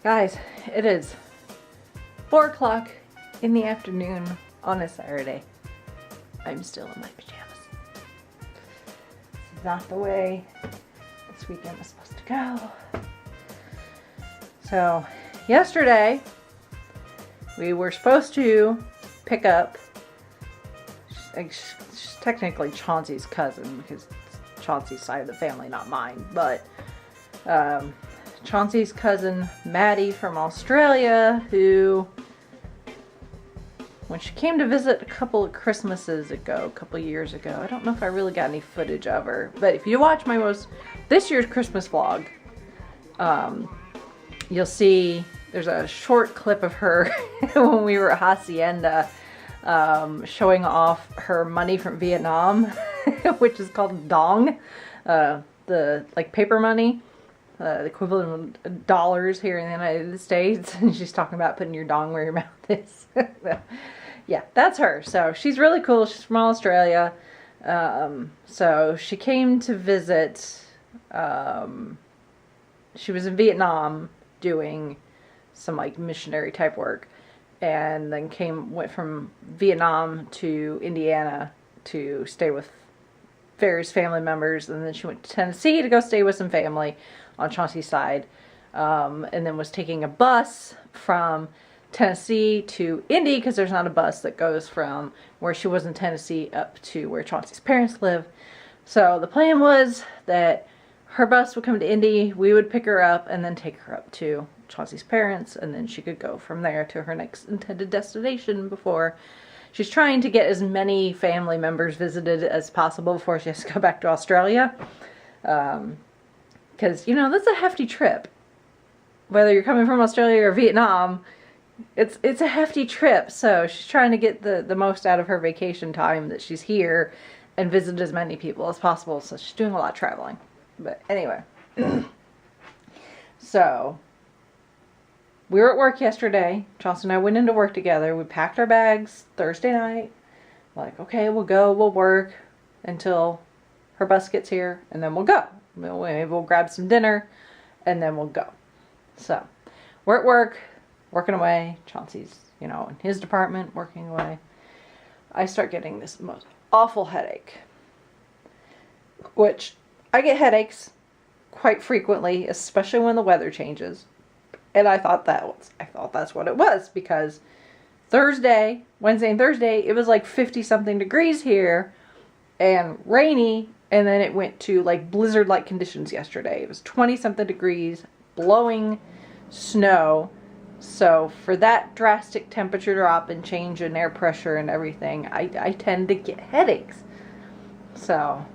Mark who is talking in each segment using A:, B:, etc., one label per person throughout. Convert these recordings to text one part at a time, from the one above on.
A: Guys, it is 4 o'clock in the afternoon on a Saturday. I'm still in my pajamas. This is not the way this weekend was supposed to go. So, yesterday, we were supposed to pick up, she's technically Chauncey's cousin, because it's Chauncey's side of the family, not mine, but Chauncey's cousin Maddie from Australia, who, when she came to visit a couple of Christmases ago, a couple of years ago, I don't know if I really got any footage of her, but if you watch my this year's Christmas vlog, you'll see there's a short clip of her when we were at Hacienda, showing off her money from Vietnam, which is called dong, the like paper money. The equivalent of dollars here in the United States. And she's talking about putting your dong where your mouth is. Yeah, that's her. So she's really cool. She's from Australia. So she came to visit. She was in Vietnam doing some like missionary type work, and then went from Vietnam to Indiana to stay with various family members, and then she went to Tennessee to go stay with some family on Chauncey's side, and then was taking a bus from Tennessee to Indy, because there's not a bus that goes from where she was in Tennessee up to where Chauncey's parents live. So the plan was that her bus would come to Indy, we would pick her up, and then take her up to Chauncey's parents, and then she could go from there to her next intended destination before she's trying to get as many family members visited as possible before she has to go back to Australia. Because, you know, that's a hefty trip. Whether you're coming from Australia or Vietnam, it's a hefty trip. So she's trying to get the most out of her vacation time that she's here and visit as many people as possible. So she's doing a lot of traveling. But anyway. So, we were at work yesterday. Chauncey and I went into work together. We packed our bags Thursday night. Like, okay, we'll work until her bus gets here, and then we'll go. We'll grab some dinner, and then we'll go. So, we're at work, working away. Chauncey's, you know, in his department, working away. I start getting this most awful headache. Which, I get headaches quite frequently, especially when the weather changes. And I thought that's what it was, because Wednesday and Thursday, it was like 50-something degrees here, and rainy. And then it went to like blizzard-like conditions yesterday. It was 20-something degrees, blowing snow. So for that drastic temperature drop and change in air pressure and everything, I tend to get headaches. So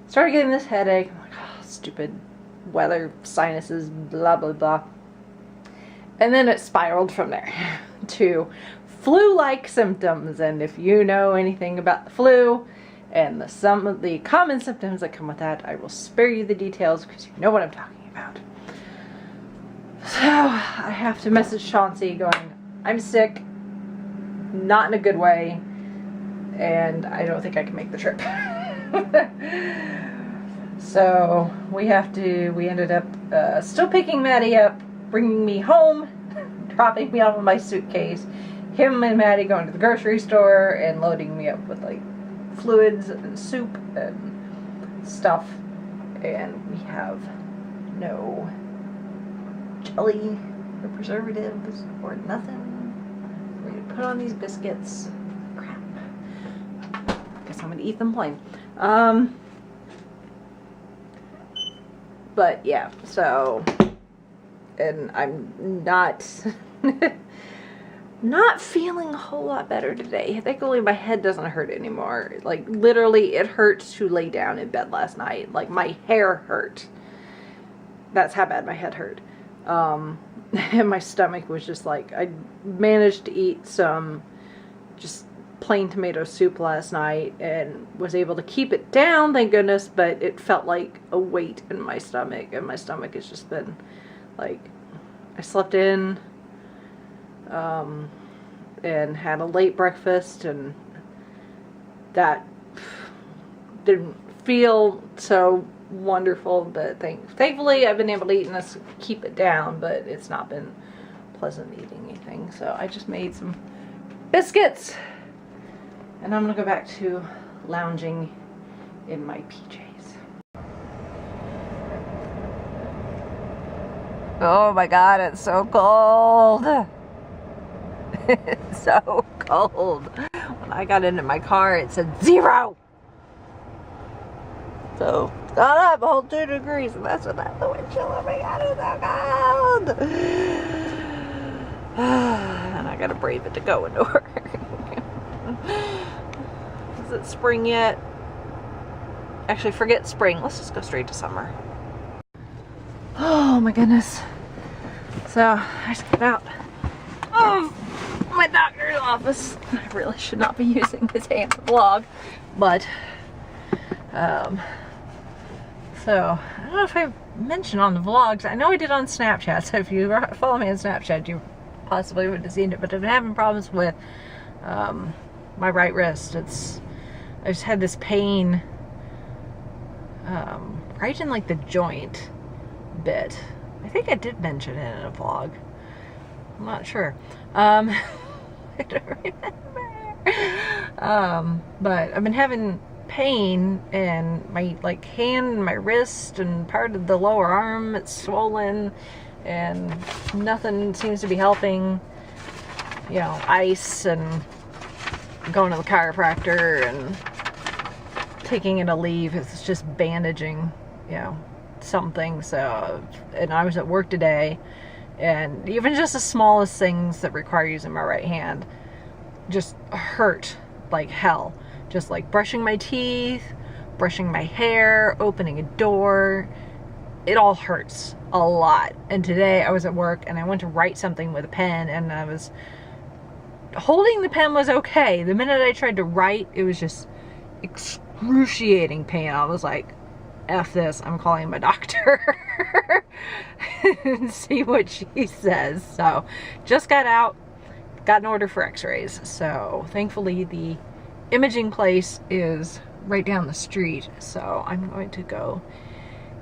A: started getting this headache. I'm like, oh, stupid weather, sinuses, blah, blah, blah. And then it spiraled from there to flu-like symptoms. And if you know anything about the flu, and some of the common symptoms that come with that, I will spare you the details because you know what I'm talking about. So, I have to message Chauncey going, I'm sick, not in a good way, and I don't think I can make the trip. So, we ended up still picking Maddie up, bringing me home, dropping me off with my suitcase, him and Maddie going to the grocery store, and loading me up with like fluids and soup and stuff, and we have no jelly or preservatives or nothing. We're gonna put on these biscuits. Crap. Guess I'm gonna eat them plain. But yeah, so, and I'm not feeling a whole lot better today. Thankfully, my head doesn't hurt anymore. Like, literally, it hurt to lay down in bed last night. Like, my hair hurt. That's how bad my head hurt. And my stomach was just like, I managed to eat some just plain tomato soup last night and was able to keep it down, thank goodness, but it felt like a weight in my stomach, and my stomach has just been, like, I slept in, and had a late breakfast, and that didn't feel so wonderful, but thankfully I've been able to eat and keep it down, but it's not been pleasant eating anything. So I just made some biscuits, and I'm gonna go back to lounging in my PJs. Oh my god, it's so cold. It's so cold. When I got into my car, it said 0. So it's gone up a whole 2 degrees, and that's without the wind chill. Oh my god, it's so cold. And I gotta brave it to go into work. Is it spring yet? Actually, forget spring. Let's just go straight to summer. Oh my goodness. So I just got out of my doctor's office. I really should not be using this hand to vlog, but so I don't know if I mentioned on the vlogs. I know I did on Snapchat, so if you follow me on Snapchat, you possibly would have seen it. But I've been having problems with my right wrist. I just had this pain right in like the joint bit. I think I did mention it in a vlog. I'm not sure. I don't remember. But I've been having pain in my like hand, my wrist, and part of the lower arm. It's swollen, and nothing seems to be helping. You know, ice and going to the chiropractor and taking it a leave. It's just bandaging, you know, something. So, and I was at work today, and even just the smallest things that require using my right hand just hurt like hell. Just like brushing my teeth, brushing my hair, opening a door, it all hurts a lot. And today I was at work and I went to write something with a pen, and I was holding the pen was okay. The minute I tried to write, it was just excruciating pain. I was like, F this, I'm calling my doctor and see what she says. So just got out, got an order for x-rays. So thankfully the imaging place is right down the street. So I'm going to go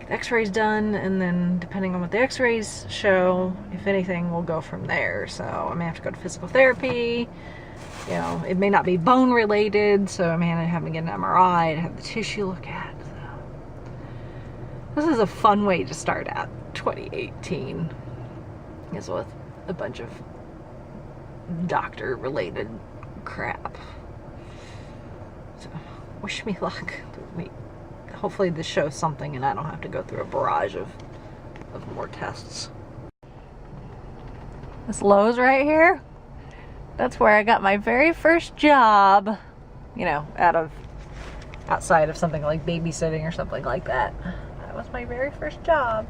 A: get x-rays done, and then depending on what the x-rays show, if anything, we'll go from there. So I may have to go to physical therapy. You know, it may not be bone related, so I may have to get an MRI to have the tissue look at. This is a fun way to start out 2018, is with a bunch of doctor related crap. So wish me luck. Hopefully this shows something and I don't have to go through a barrage of more tests. This Lowe's right here, that's where I got my very first job, you know, outside of something like babysitting or something like that. That was my very first job.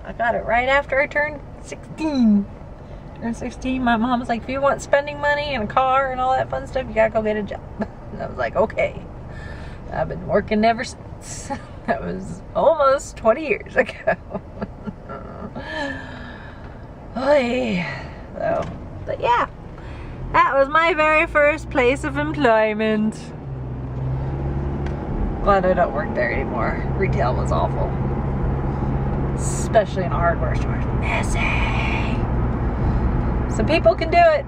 A: I got it right after I turned 16. Turned 16, my mom was like, if you want spending money and a car and all that fun stuff, you gotta go get a job. And I was like, okay. I've been working ever since. That was almost 20 years ago. So, but yeah, that was my very first place of employment. Glad I don't work there anymore. Retail was awful. Especially in a hardware store. Messy. Some people can do it.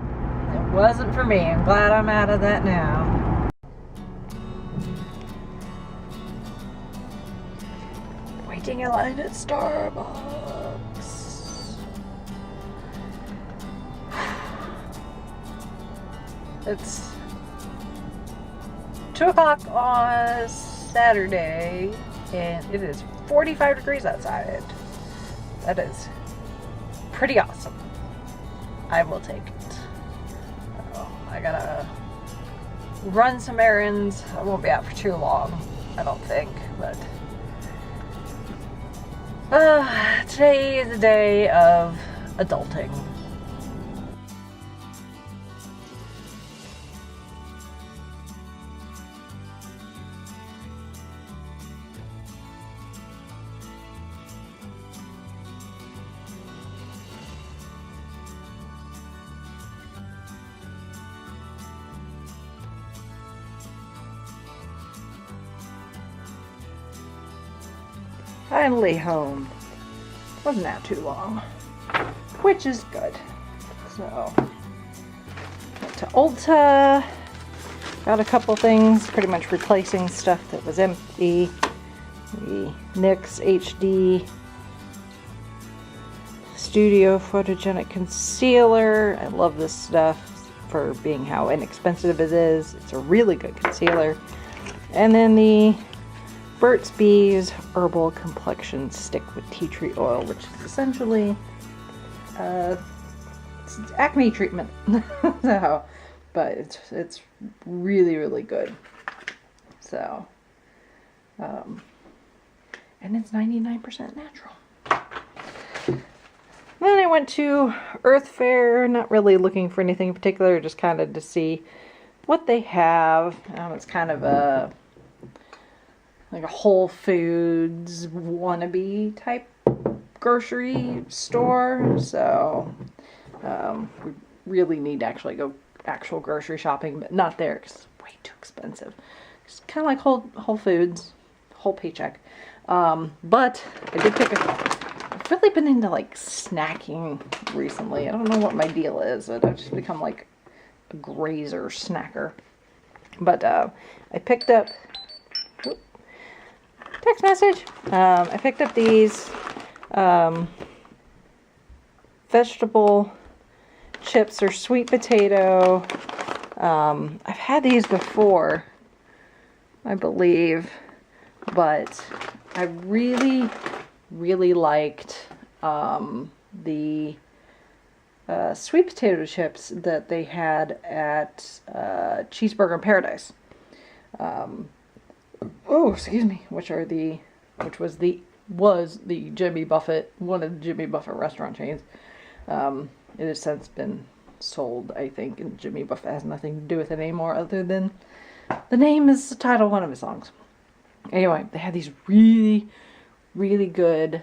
A: It wasn't for me. I'm glad I'm out of that now. Waiting in line at Starbucks. It's 2 o'clock on Saturday, and it is 45 degrees outside. That is pretty awesome. I will take it. I gotta run some errands. I won't be out for too long, I don't think, but today is a day of adulting. Finally home. Wasn't that too long, which is good. So, went to Ulta, got a couple things, pretty much replacing stuff that was empty. The NYX HD Studio Photogenic Concealer. I love this stuff for being how inexpensive it is. It's a really good concealer. And then the Burt's Bees Herbal Complexion Stick with Tea Tree Oil, which is essentially it's acne treatment. So, but it's really, really good. So, and it's 99% natural. Then I went to Earth Fair, not really looking for anything in particular, just kind of to see what they have. It's kind of like a Whole Foods wannabe type grocery store. So we really need to actually go actual grocery shopping, but not there because it's way too expensive. It's kind of like Whole Foods, whole paycheck. But I did pick I've really been into like snacking recently. I don't know what my deal is, but I've just become like a grazer snacker. But I picked up text message. I picked up these vegetable chips or sweet potato. I've had these before, I believe, but I really liked the sweet potato chips that they had at Cheeseburger in Paradise. Oh, excuse me. Which was the Jimmy Buffett, one of the Jimmy Buffett restaurant chains. It has since been sold, I think, and Jimmy Buffett has nothing to do with it anymore other than the name is the title of one of his songs. Anyway, they had these really good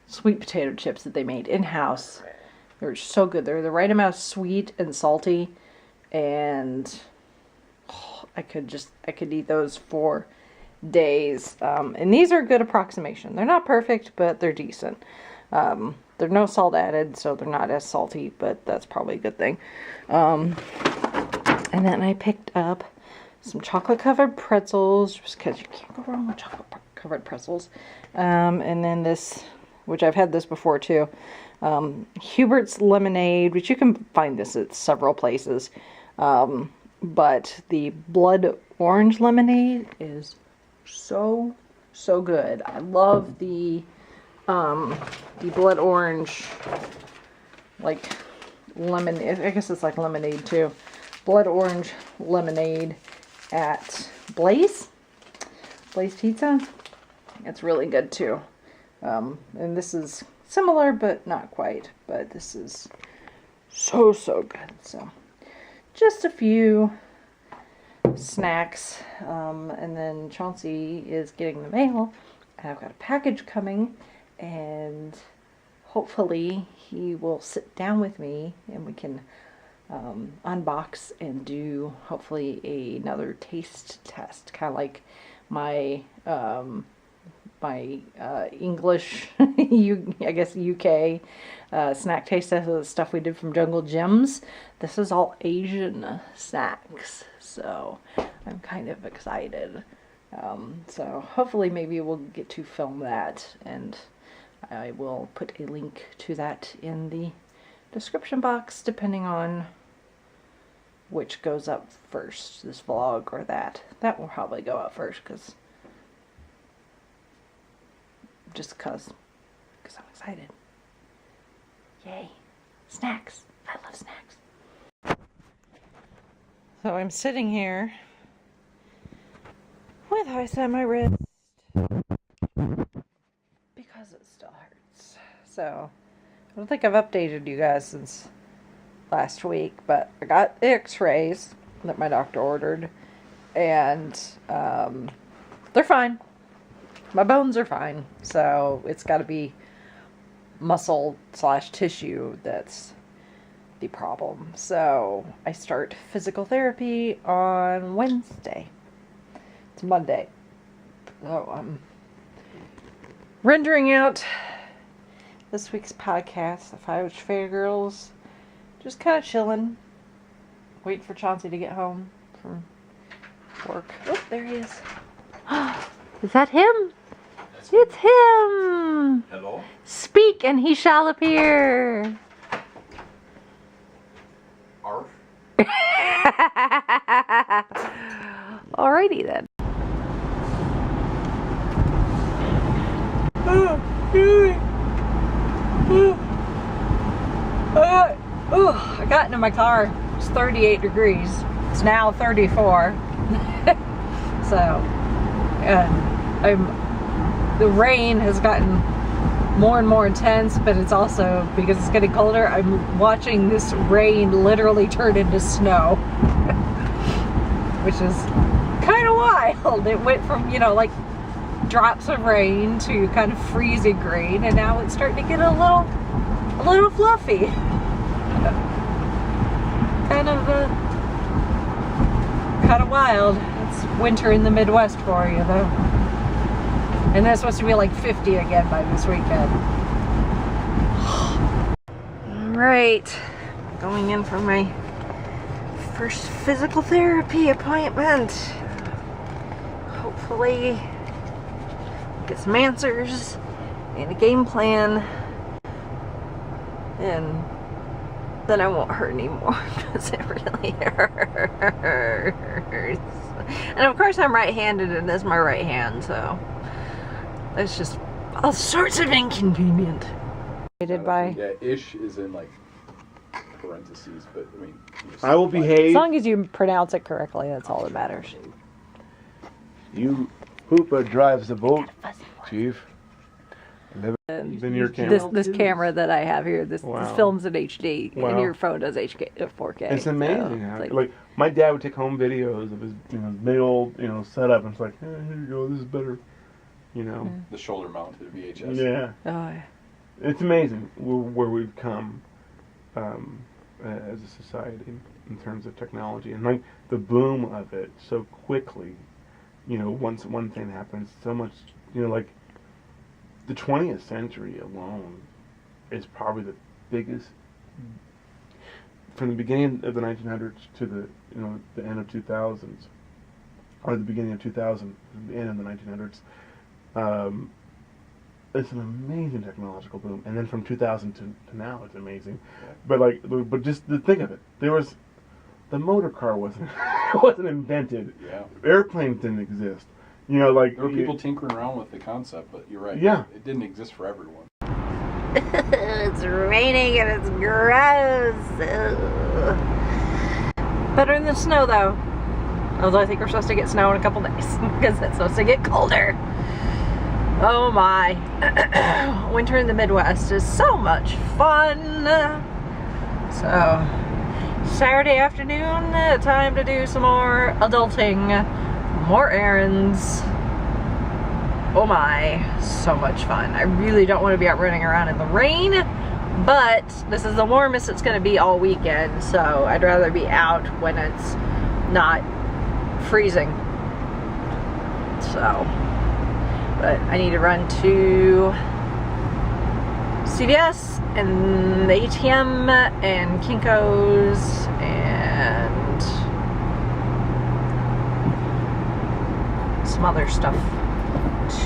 A: sweet potato chips that they made in-house. They were so good. They were the right amount of sweet and salty, and I could eat those for days. And these are a good approximation. They're not perfect, but they're decent. There's no salt added, so they're not as salty, but that's probably a good thing. And then I picked up some chocolate-covered pretzels, just because you can't go wrong with chocolate-covered pretzels. And then this, which I've had this before too, Hubert's Lemonade, which you can find this at several places. But the blood orange lemonade is so good. I love the blood orange, like lemon. I guess it's like lemonade too. Blood orange lemonade at Blaze Pizza. It's really good too. And this is similar, but not quite. But this is so good. So just a few snacks. And then Chauncey is getting the mail. And I've got a package coming. And hopefully he will sit down with me and we can unbox and do hopefully another taste test, kind of like my English, I guess UK snack taste test of the stuff we did from Jungle Gyms. This is all Asian snacks, so I'm kind of excited. So hopefully maybe we'll get to film that, and I will put a link to that in the description box, depending on which goes up first, this vlog or that. That will probably go up first, just because I'm excited. Yay. Snacks. I love snacks. So I'm sitting here with ice on my wrist because it still hurts. So I don't think I've updated you guys since last week, but I got the x-rays that my doctor ordered, and they're fine. My bones are fine, so it's got to be muscle / tissue that's the problem. So I start physical therapy on Wednesday. It's Monday. So rendering out this week's podcast, the 5 Fair Girls. Just kind of chilling. Waiting for Chauncey to get home from work. Oh, there he is. Is that him? It's him!
B: Hello?
A: Speak and he shall appear.
B: Arf?
A: Alrighty then. I got into my car. It's 38 degrees. It's now 34. So, the rain has gotten more and more intense, but it's also, because it's getting colder, I'm watching this rain literally turn into snow. Which is kind of wild. It went from, like drops of rain to kind of freezing rain, and now it's starting to get a little fluffy. Kind of wild. It's winter in the Midwest for you, though. And that's supposed to be like 50 again by this weekend. Alright. Going in for my first physical therapy appointment. Hopefully get some answers and a game plan. And then I won't hurt anymore because it really hurts. And of course I'm right-handed and this is my right hand, so it's just all sorts of inconvenient.
B: Yeah, ish is in like parentheses, but I mean...
C: I will behave.
A: As long as you pronounce it correctly, that's all that matters.
C: You Hoopa drives the boat, Chief. Then your camera.
A: This camera that I have here, this films in HD, and your phone does 4K.
C: It's amazing.
A: So
C: like my dad would take home videos of his, big old, setup, and it's like, here you go, this is better,
B: The shoulder-mounted VHS.
C: Yeah.
A: Oh, yeah.
C: It's amazing where we've come as a society in terms of technology, and like the boom of it so quickly. Once one thing happens, so much, like the 20th century alone is probably the biggest, from the beginning of the 1900s to the end of 2000s, or the beginning of 2000, the end of the 1900s. It's an amazing technological boom, and then from 2000 to now, it's amazing. Yeah. But just to think of it, the motor car wasn't invented.
B: Yeah.
C: Airplanes didn't exist.
B: There were people tinkering around with the concept, but you're right.
C: Yeah.
B: It didn't exist for everyone.
A: It's raining and it's gross. Better than snow, though. Although I think we're supposed to get snow in a couple days because it's supposed to get colder. Oh my. Winter in the Midwest is so much fun. So, Saturday afternoon, time to do some more adulting, more errands. Oh my, so much fun. I really don't want to be out running around in the rain, but this is the warmest it's going to be all weekend, so I'd rather be out when it's not freezing. So, but I need to run to CVS and the ATM and Kinko's and some other stuff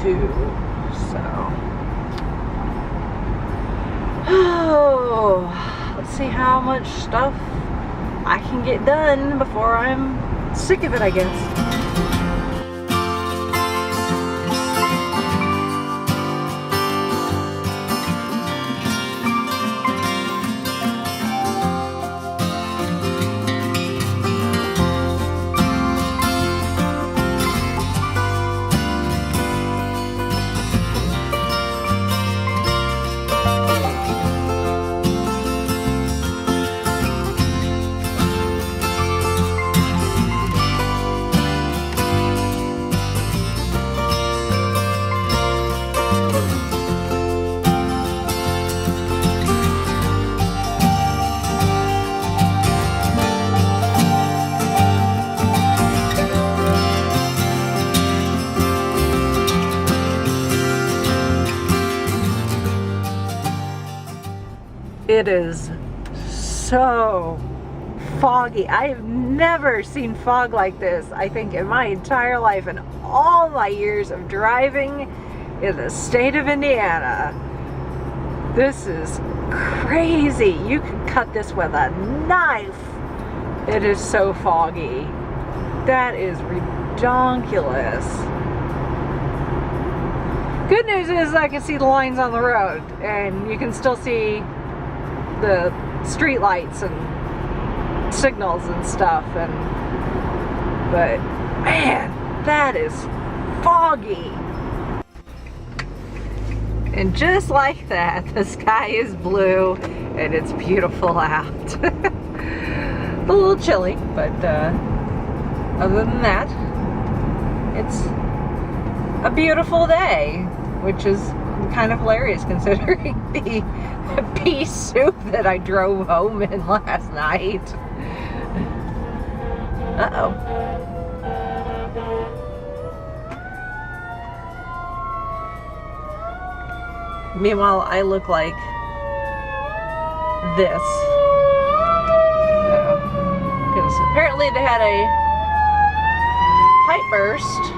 A: too. So, let's see how much stuff I can get done before I'm sick of it, I guess. It is so foggy. I have never seen fog like this, I think, in my entire life and all my years of driving in the state of Indiana. This is crazy. You can cut this with a knife. It is so foggy. That is ridiculous. Good news is I can see the lines on the road, and you can still see the street lights and signals and stuff, but man, that is foggy. And just like that, the sky is blue and it's beautiful out. A little chilly, but other than that, it's a beautiful day, which is kind of hilarious considering the pea soup that I drove home in last night. Uh-oh. Meanwhile, I look like this. Because apparently they had a pipe burst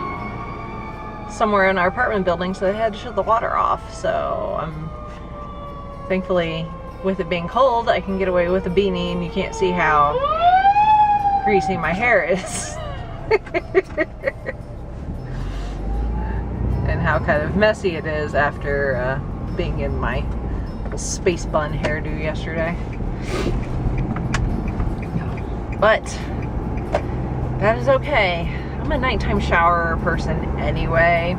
A: somewhere in our apartment building, so they had to shut the water off. So I'm thankfully, with it being cold, I can get away with a beanie and you can't see how greasy my hair is. And how kind of messy it is after being in my space bun hairdo yesterday. But that is okay. I'm a nighttime shower person anyway.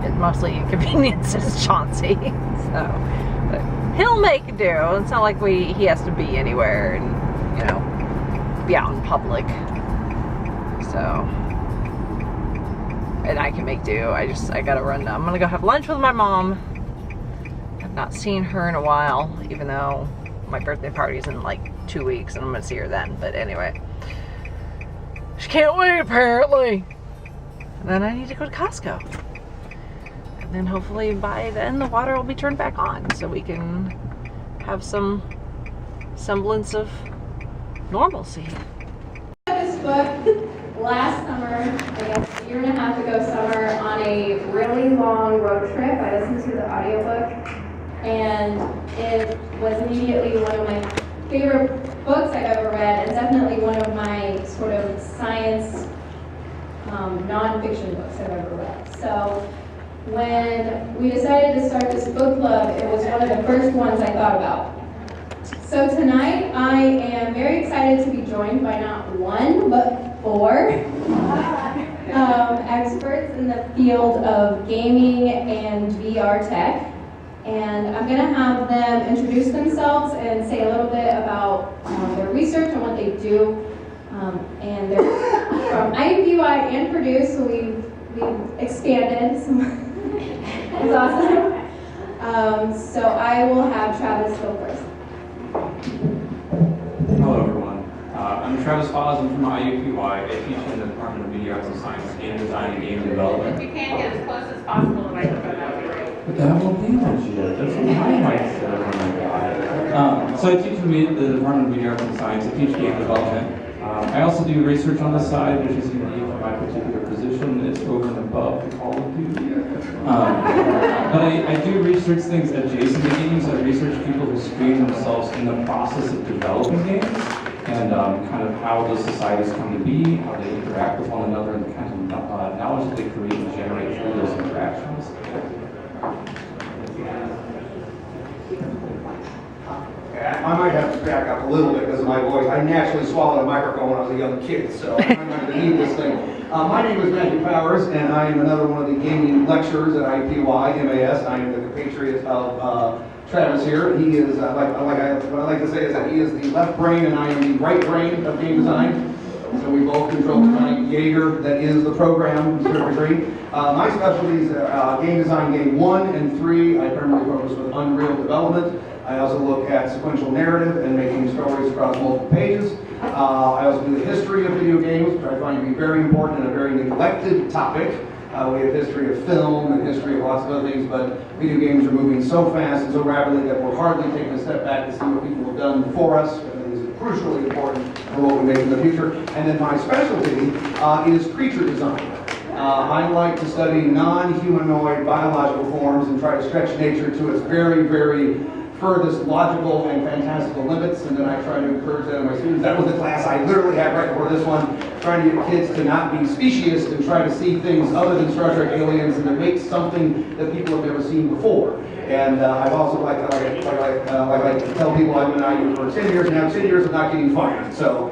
A: It mostly inconveniences Chauncey. So, but he'll make do. It's not like he has to be anywhere and, you know, be out in public. So, and I can make do. I gotta run down. I'm gonna go have lunch with my mom. I've not seen her in a while, even though my birthday party's in like 2 weeks and I'm gonna see her then. But anyway, she can't wait apparently. And then I need to go to Costco. And then hopefully by then the water will be turned back on so we can have some semblance of normalcy.
D: This book last summer, I guess a year and a half ago summer, on a really long road trip. I listened to the audiobook and it was immediately one of my favorite books I've ever read, and definitely one of my sort of science non-fiction books I've ever read. So when we decided to start this book club, it was one of the first ones I thought about. So tonight I am very excited to be joined by not one, but 4 experts in the field of gaming and VR tech. And I'm going to have them introduce themselves and say a little bit about their research and what they do. And they're from IUPUI and Purdue, so we've expanded. It's awesome. So I will have Travis go first.
E: Hello everyone. I'm Travis Foz. I'm from IUPUI. I teach in the Department of Media Arts and Science, game design and game development.
F: If you can get as close as possible to the microphone, that would be great.
E: But that won't be much yet. That's what my mic said. Oh my god. So I teach in the Department of Media Arts and Science. I teach game development. I also do research on the side, which is unique for my particular position. It's over and above the Call of Duty. But I do research things adjacent to games. I research people who screen themselves in the process of developing games, and kind of how those societies come to be, how they interact with one another, and the kind of knowledge that they create and generate through those interactions.
G: I might have to back up a little bit because of my voice. I naturally swallowed a microphone when I was a young kid, so I'm not going to need this thing. My name is Matthew Powers, and I am another one of the gaming lecturers at IUPUI, MAS. I am the compatriot of Travis here. He is, what I like to say is that he is the left brain and I am the right brain of game design. So we both control the giant Jaeger that is the program to a certain degree. My specialties are game design, game 1 and 3. I primarily focus with Unreal development. I also look at sequential narrative and making stories across multiple pages. I also do the history of video games, which I find to be very important and a very neglected topic. We have history of film and history of lots of other things, but video games are moving so fast and so rapidly that we're hardly taking a step back to see what people have done before us. I think this is crucially important for what we make in the future. And then my specialty is creature design. I like to study non-humanoid biological forms and try to stretch nature to its very, very furthest logical and fantastical limits, and then I try to encourage that in my students. That was the class I literally had right before this one, trying to get kids to not be speciesist and try to see things other than Star Trek aliens and to make something that people have never seen before. And I've also like to tell people I've been at IU for 10 years now, 10 years of not getting fired. So.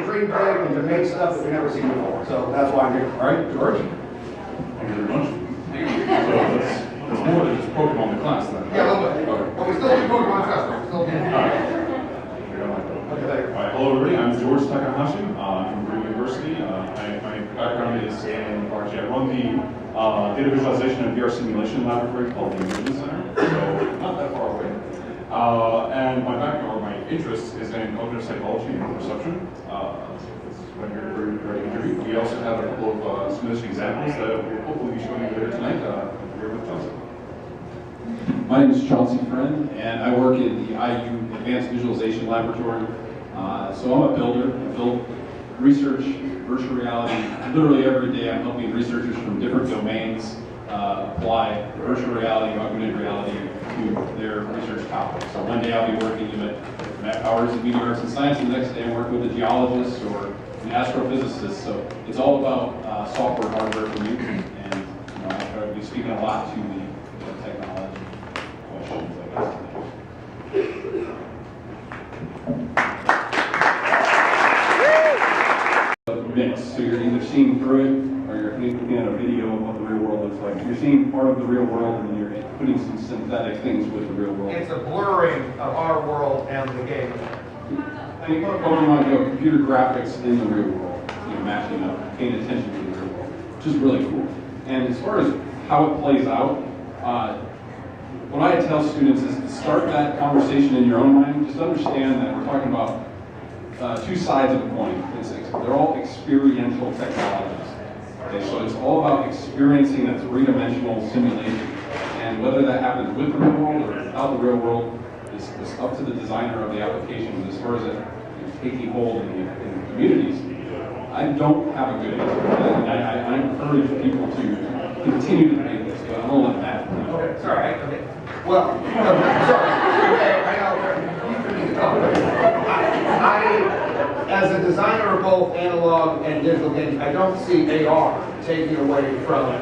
G: Dream big and to make stuff that we've never seen before. So that's why I'm here. All right, George.
H: Thank you very much. So that's more than just Pokemon the class then.
G: Yeah, a little bit.
H: Okay.
G: But we still do Pokemon Fest. We still do.
H: Alright, hello everybody, I'm George Takahashi. I'm from Goodwill University. My background is in, actually I run the data visualization and VR simulation laboratory called the Immersion Center, so not that far away. And my background, or my interest is in cognitive psychology and perception. When you're ready to interview. We also have a couple of simulation examples that we'll hopefully be showing you later tonight here with Chelsea.
E: My name is Chelsea Friend, and I work in the IU Advanced Visualization Laboratory. So I'm a builder. I build research, virtual reality. Literally every day I'm helping researchers from different domains apply virtual reality, augmented reality to their research topics. So one day I'll be working with Matt Powers in media arts and science, and the next day I'm working with a geologist or an astrophysicist. So it's all about software, hardware for me, and I try to be speaking a lot to the technology questions, I guess. Mix. So you're either seeing through it, or you're looking at a video of what the real world looks like. So you're seeing part of the real world, and you're putting some synthetic things with the real world.
G: It's a blurring of our world and the game.
E: I think Pokemon Go, computer graphics in the real world, matching up, paying attention to the real world, which is really cool. And as far as how it plays out, what I tell students is to start that conversation in your own mind. Just understand that we're talking about two sides of a coin. They're all experiential technologies. Okay, so it's all about experiencing a three-dimensional simulation. And whether that happens with the real world or without the real world is up to the designer of the application. As far as it taking hold in the communities, I don't have a good answer for that. And I encourage people to continue to do this, but I'm going to let Matt.
G: Okay, sorry. Okay. Well, sorry. Okay, I know. You need to talk. As a designer of both analog and digital games, I don't see AR taking away from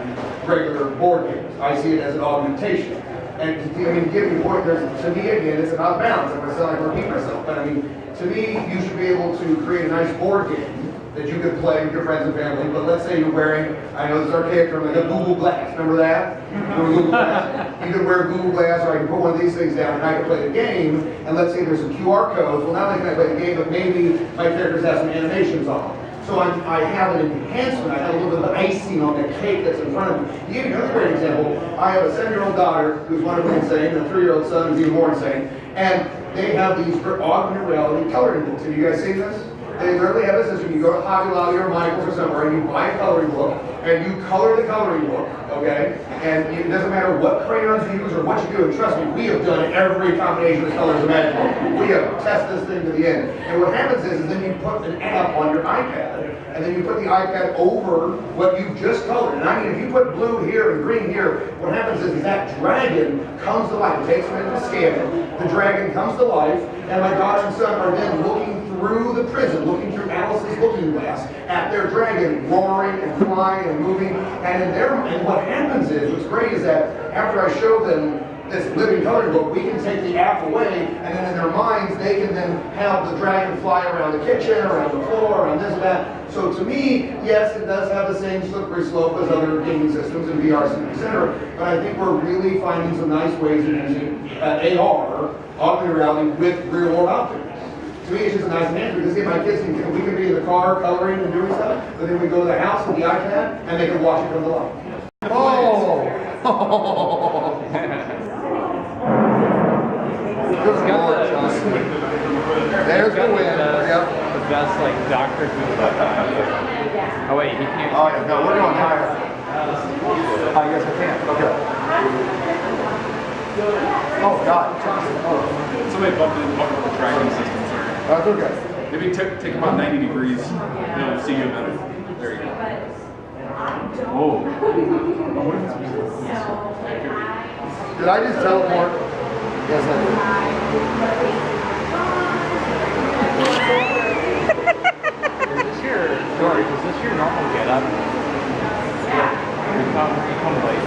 G: regular board games. I see it as an augmentation. And to give you a point, to me, again, it's about balance. I'm going to sound like I repeat myself, but I mean, to me, you should be able to create a nice board game that you could play with your friends and family. But let's say you're wearing, I know this archaic term, like a Google Glass. Remember that? Remember Google Glass? You could wear Google Glass, or I can put one of these things down and I can play the game. And let's say there's some QR codes. Well, not only can I play the game, but maybe my characters have some animations on. So I have an enhancement. I have a little bit of icing on that cake that's in front of me. To give you another great example, I have a 7-year-old daughter who's wonderfully insane, and a 3-year-old son who's even more insane. And they have these augmented reality coloring books. Have you guys seen this? They literally have a system. You go to Hobby Lobby or Michael's or somewhere, and you buy a coloring book, and you color the coloring book, okay? And it doesn't matter what crayons you use or what you do. And trust me, we have done every combination of colors imaginable. We have tested this thing to the end. And what happens is then you put an app on your iPad, and then you put the iPad over what you've just colored. And I mean, if you put blue here and green here, what happens is that dragon comes to life. It takes a minute to scan it. The dragon comes to life, and my daughter and son are then looking through the prism, looking through Alice's looking glass at their dragon roaring and flying and moving. And what happens is, what's great is that after I show them this living coloring book, we can take the app away, and then in their minds, they can then have the dragon fly around the kitchen, around the floor, around this and that. So to me, yes, it does have the same slippery slope as other gaming systems and VR systems, etc. But I think we're really finding some nice ways of using AR, augmented reality, with real-world objects. To me, it's just a nice enhancement because my kids we can be in the car coloring and doing stuff, but then we go to the house with the iPad and they can watch it come to life. Oh! There's the win. Yep.
I: best like Doctor Who. Oh wait, he can't.
G: Oh yeah, no, we're going higher. Yes, I can. Okay. Oh God. Oh.
B: Somebody bumped up the tracking system, sorry.
G: That's okay.
B: Maybe take about 90 degrees. You'll see you better. There you go. Whoa. Oh, what if it's
G: Did I just teleport? Yes, I did.
I: Is this your Dory? Is this your normal getup? You come late.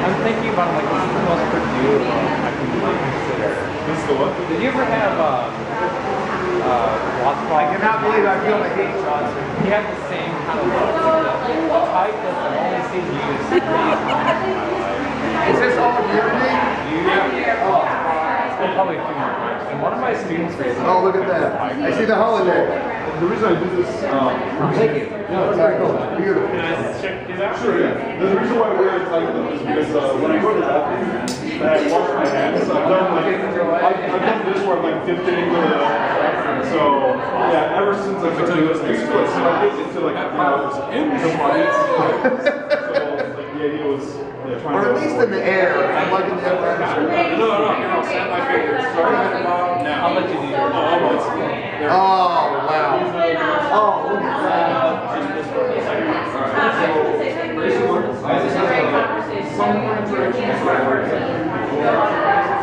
I: I'm thinking about like what's the most Purdue I can like consider.
B: This is the what?
I: Did you ever have Watts Ball?
G: I cannot believe I feel the heat, Johnson.
I: He had the same kind of look. The type that I've only seen used 3 times in my life.
G: Is this all you and me?
I: Oh, probably a few more times. And one of my students recently.
G: Oh, look at that. I see the holiday.
B: The reason I did this,
G: Thank you. No, it's very cool. Beautiful.
H: Can I check it out?
B: sure, yeah. The reason why I wear it like this is because when I go to the bathroom, I wash my hands. So I've done this where I've like dipped it into the. So yeah, ever since I started this, I used to like slide it into like in the lights. So like the idea was trying
G: Or
B: to.
G: at least in the air. I'm like in the upper atmosphere.
B: No, snap my fingers. Sorry, now.
I: I'll let you do yours.
G: Oh, wow. Oh, look at that.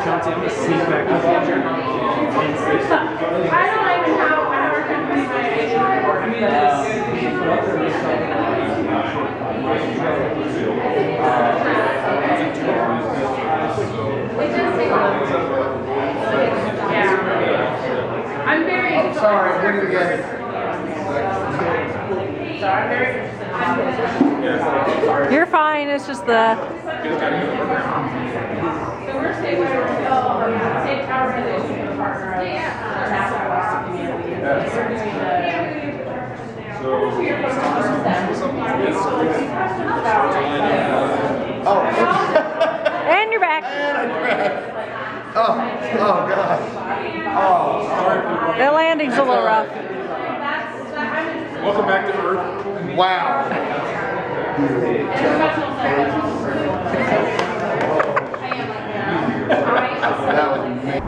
I: Chauncey, I'm going to sneak back up here.
F: I don't even know how we're going to be I'm very.
G: I'm sorry, I did it again.
F: So I'm very interested.
A: You're fine. It's just the.
F: So we're state organization and partner of National Lost Community. We're doing
A: And you're back.
G: Oh, God. Oh,
A: The landing's a little rough.
B: Welcome back to Earth.
G: wow. That was amazing.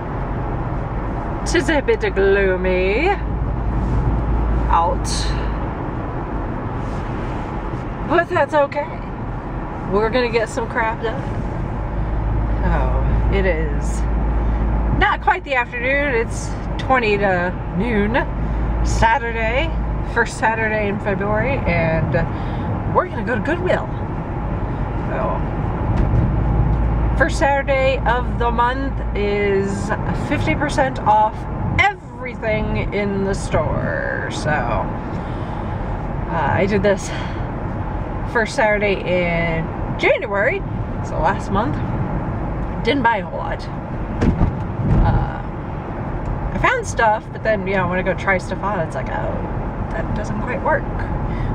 A: Tis a bit gloomy out, but that's okay. We're gonna get some crap done. Oh, it is not quite the afternoon. It's 20 to noon, Saturday, first Saturday in February, and we're gonna go to Goodwill. So, first Saturday of the month is 50% off everything in the store. So I did this first Saturday in January, so last month. Didn't buy a whole lot. I found stuff, but then, you know, when I go try stuff on, it's like, oh, that doesn't quite work.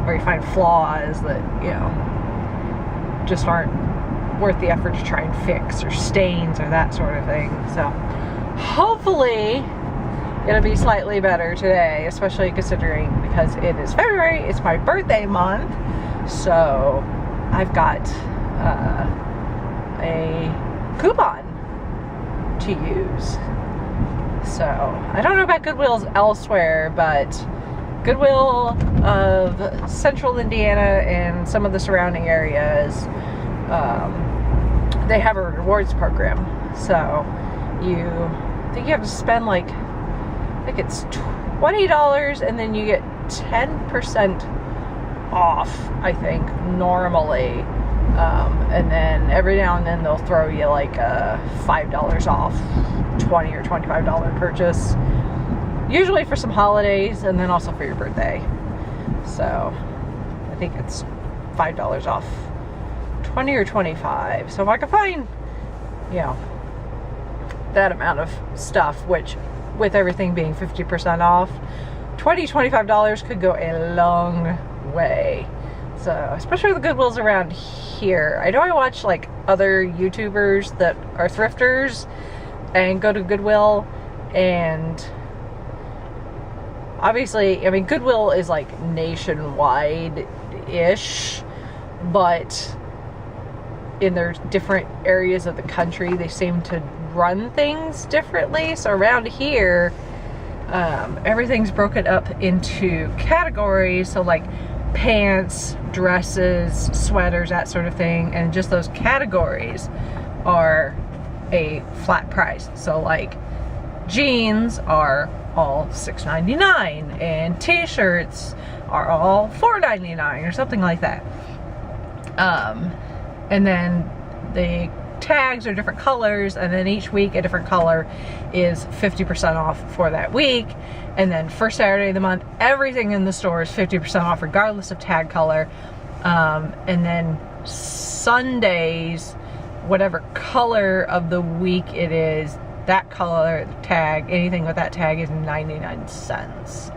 A: Or you find flaws that, you know, just aren't worth the effort to try and fix, or stains or that sort of thing. So hopefully it'll be slightly better today, especially considering because it is February, it's my birthday month, so I've got a coupon to use. So I don't know about Goodwills elsewhere, but Goodwill of Central Indiana and some of the surrounding areas, they have a rewards program. So I think you have to spend like, I think it's $20 and then you get 10% off, I think, normally. And then every now and then they'll throw you like a $5 off $20 or $25 purchase. Usually for some holidays and then also for your birthday. So I think it's $5 off 20 or 25. So if I could find, you know, that amount of stuff, which with everything being 50% off, $20, $25 could go a long way. So especially the Goodwills around here. I know I watch like other YouTubers that are thrifters and go to Goodwill, and obviously, I mean, Goodwill is like nationwide-ish, but in their different areas of the country, they seem to run things differently. So around here, everything's broken up into categories. So like pants, dresses, sweaters, that sort of thing. And just those categories are a flat price. So like jeans are all $6.99 and t-shirts are all $4.99 or something like that. And then the tags are different colors, and then each week a different color is 50% off for that week. And then first Saturday of the month, everything in the store is 50% off regardless of tag color. And then Sundays, whatever color of the week it is, that color tag, anything with that tag is 99 cents.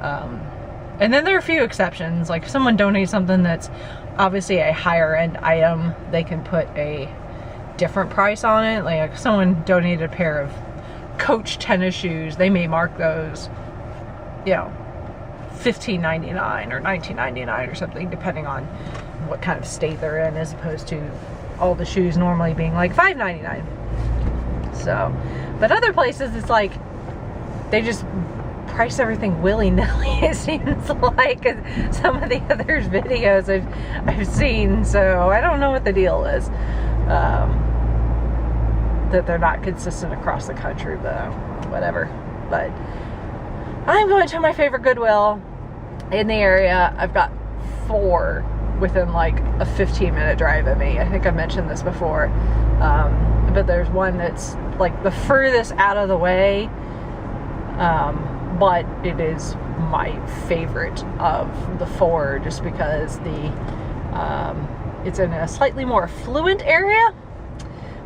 A: And then there are a few exceptions, like if someone donates something that's obviously a higher end item, they can put a different price on it. Like if someone donated a pair of Coach tennis shoes, they may mark those, you know, $15.99 or $19.99 or something, depending on what kind of state they're in, as opposed to all the shoes normally being like $5.99. So, but other places it's like they just price everything willy-nilly, it seems like, some of the other videos I've seen. So I don't know what the deal is, that they're not consistent across the country, but whatever. But I'm going to my favorite Goodwill in the area. I've got 4 within like a 15-minute drive of me. I think I mentioned this before, but there's one that's like the furthest out of the way, but it is my favorite of the 4 just because it's in a slightly more affluent area,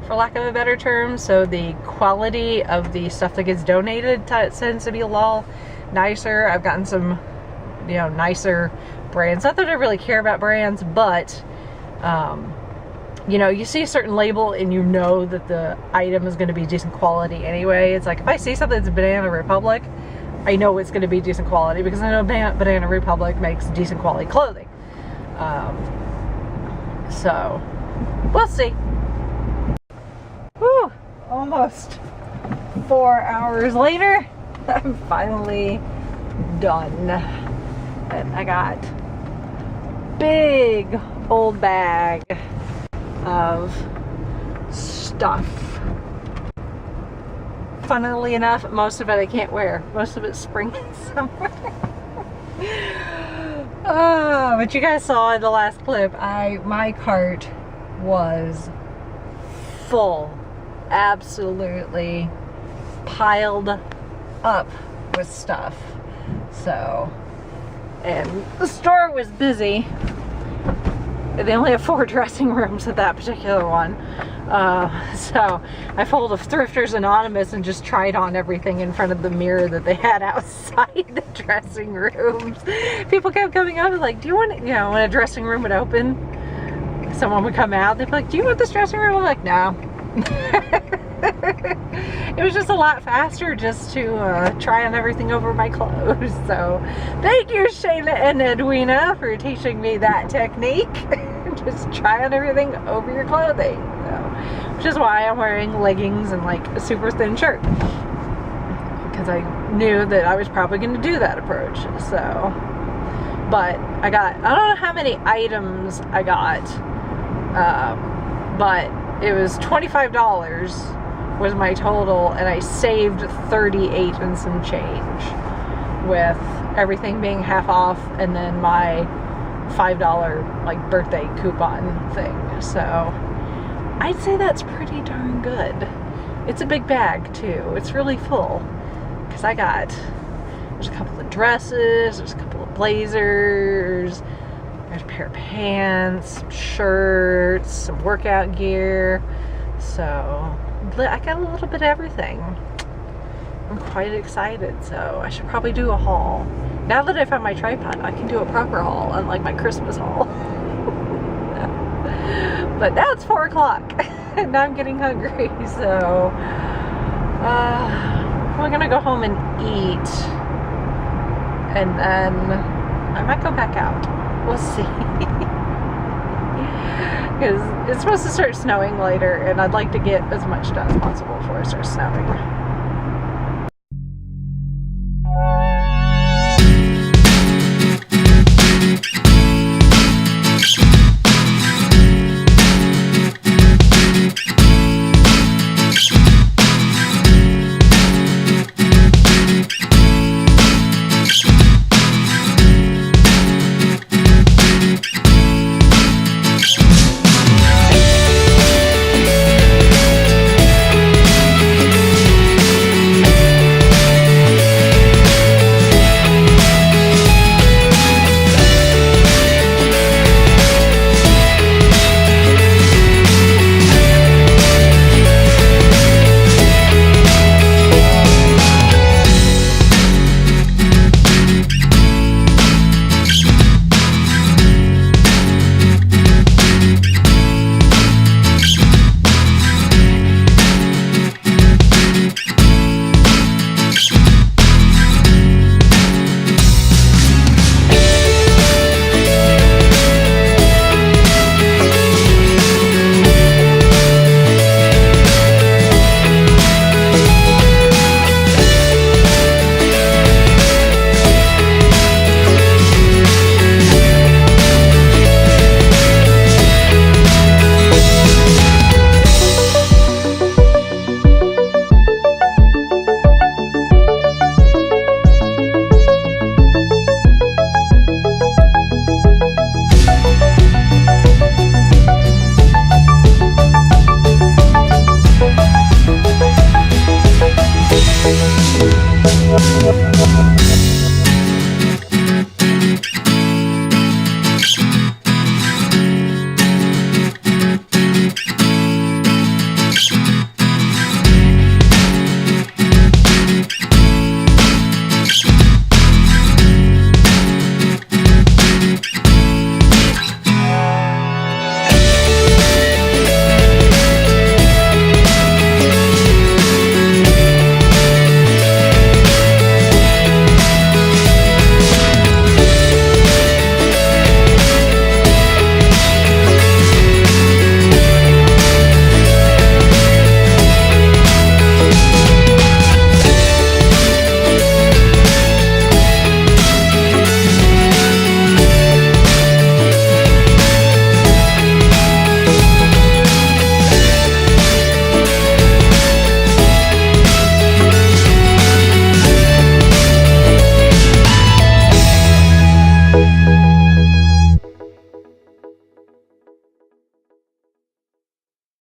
A: for lack of a better term, so the quality of the stuff that gets donated tends to be a little nicer. I've gotten some, you know, nicer brands. Not that I really care about brands, but you know, you see a certain label and you know that the item is going to be decent quality anyway. It's like if I see something that's Banana Republic, I know it's going to be decent quality because I know Banana Republic makes decent quality clothing. So we'll see. Whew, almost 4 hours later, I'm finally done. And I got big old bag of stuff. Funnily enough, most of it I can't wear. Most of it's spring somewhere. But you guys saw in the last clip, my cart was full, absolutely piled up with stuff. So, and the store was busy. They only have 4 dressing rooms at that particular one. So I pulled a Thrifters Anonymous and just tried on everything in front of the mirror that they had outside the dressing rooms. People kept coming up and like, do you want, you know, when a dressing room would open, someone would come out, they'd be like, do you want this dressing room? I'm like, no. It was just a lot faster just to try on everything over my clothes. So thank you, Shayna and Edwina, for teaching me that technique. Just try on everything over your clothing. So, which is why I'm wearing leggings and like a super thin shirt, because I knew that I was probably going to do that approach. So, but I don't know how many items I got, but it was $25 was my total, and I saved 38 and some change with everything being half off, and then my $5 like birthday coupon thing. So I'd say that's pretty darn good. It's a big bag too. It's really full because there's a couple of dresses, there's a couple of blazers, there's a pair of pants, some shirts, some workout gear. So I got a little bit of everything. I'm quite excited, so I should probably do a haul. Now that I found my tripod, I can do a proper haul, unlike my Christmas haul. But now it's 4 o'clock, and now I'm getting hungry, so we're gonna go home and eat. and then I might go back out. We'll see. Because it's supposed to start snowing later, and I'd like to get as much done as possible before it starts snowing.